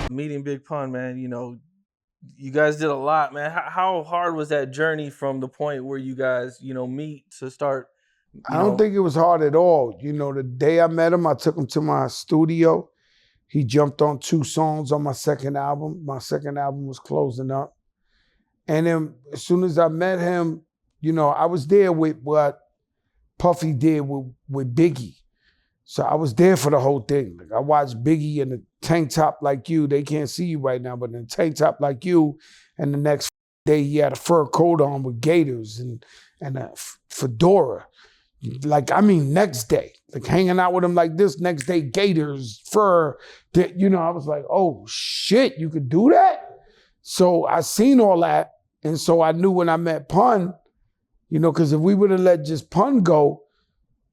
Meeting Big Pun, man, you guys did a lot, man. How hard was that journey from the point where you guys, meet to start, I don't think it was hard at all. The day I met him, I took him to my studio. He jumped on 2 songs on my second album. My second album was closing up. And then as soon as I met him, I was there with what Puffy did with Biggie. So I was there for the whole thing. Like I watched Biggie in a tank top like you. They can't see you right now, but in a tank top like you. And the next day he had a fur coat on with gaiters and a fedora. Next day, like hanging out with him like this, next day, gators, fur, I was like, oh shit, you could do that? So I seen all that. And so I knew when I met Pun, because if we would have let just Pun go,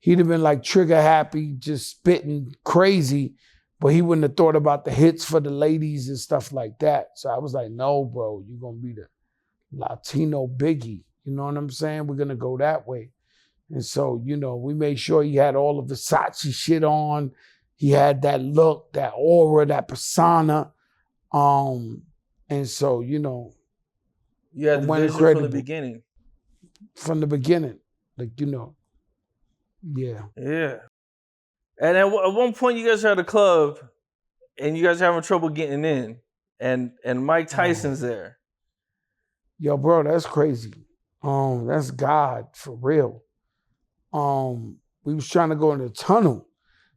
he'd have been like trigger happy, just spitting crazy, but he wouldn't have thought about the hits for the ladies and stuff like that. So I was like, no, bro, you're going to be the Latino Biggie. You know what I'm saying? We're going to go that way. And so, we made sure he had all of the Versace shit on. He had that look, that aura, that persona. And so, you had the vision from the beginning. From the beginning, yeah. Yeah. And at one point, you guys are at a club, and you guys are having trouble getting in, and Mike Tyson's there. Yo, bro, that's crazy. That's God for real. We was trying to go in the Tunnel.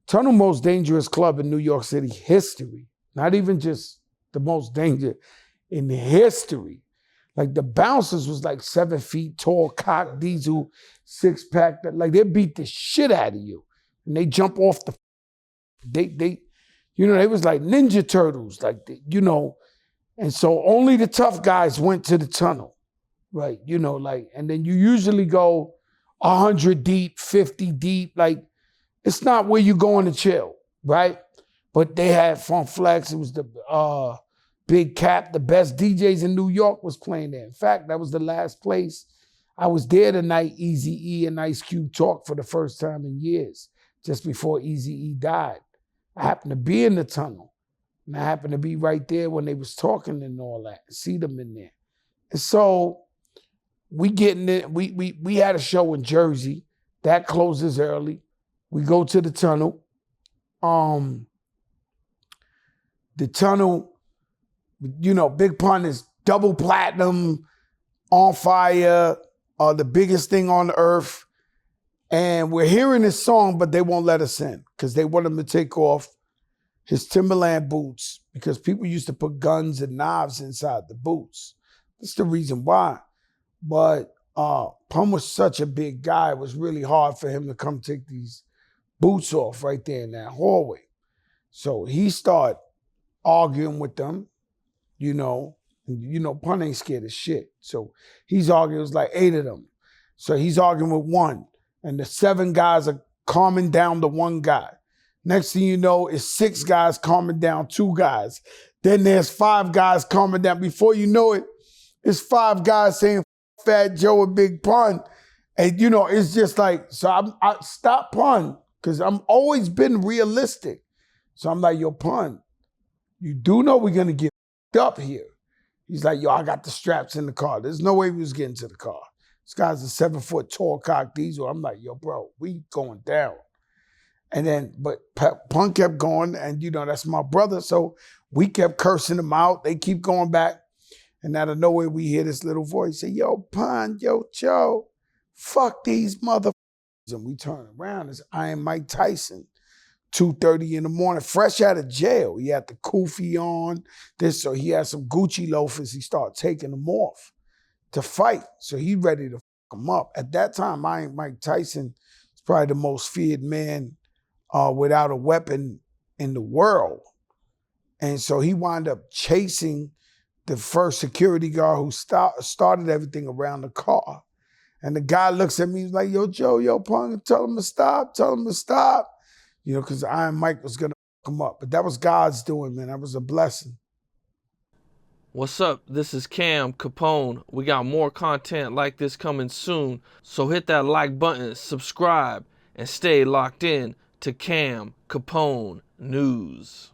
Tunnel, most dangerous club in New York City history. Not even just the most dangerous in history. Like the bouncers was like 7 feet tall, cock diesel, 6-pack. Like they beat the shit out of you, and they jump off the. They was like Ninja Turtles, and so only the tough guys went to the Tunnel, right? And then you usually go 100 deep, 50 deep. Like it's not where you going to chill, right? But they had Funk Flex. It was the Big Cap, the best DJs in New York was playing there. In fact, that was the last place. I was there the night Eazy-E and Ice Cube talked for the first time in years, just before Eazy-E died. I happened to be in the Tunnel, and I happened to be right there when they was talking and all that, see them in there. And so we getting it. We had a show in Jersey. That closes early. We go to the Tunnel. The Tunnel, Big Pun is double platinum, on fire, the biggest thing on earth. And we're hearing his song, but they won't let us in because they want him to take off his Timberland boots because people used to put guns and knives inside the boots. That's the reason why. But Pun was such a big guy, it was really hard for him to come take these boots off right there in that hallway. So he started arguing with them. Pun ain't scared of shit. So he's arguing, it was like 8 of them. So he's arguing with one. And the 7 guys are calming down the one guy. Next thing you know, it's 6 guys calming down 2 guys. Then there's 5 guys calming down. Before you know it, it's 5 guys saying Fat Joe and Big Pun. And it's just like, so I stop Pun, because I'm always been realistic. So I'm like, yo, Pun, you do know we're gonna get up here. He's like, yo, I got the straps in the car. There's no way we was getting to the car. This guy's a 7-foot tall cock diesel. I'm like, yo, bro, we going down. And then, but Pun kept going, and that's my brother. So we kept cursing him out. They keep going back. And out of nowhere, we hear this little voice say, yo, Pun, yo, Joe, fuck these motherfuckers. And we turn around, it's Iron Mike Tyson. 2:30 in the morning, fresh out of jail. He had the kufi on, so he had some Gucci loafers. He started taking them off to fight. So he ready to fuck him up. At that time, Mike Tyson is probably the most feared man without a weapon in the world. And so he wound up chasing the first security guard who started everything around the car. And the guy looks at me, he's like, yo, Joe, yo, Pun, tell him to stop, because Iron Mike was going to fuck him up. But that was God's doing, man. That was a blessing. What's up? This is Cam Capone. We got more content like this coming soon. So hit that like button, subscribe, and stay locked in to Cam Capone News.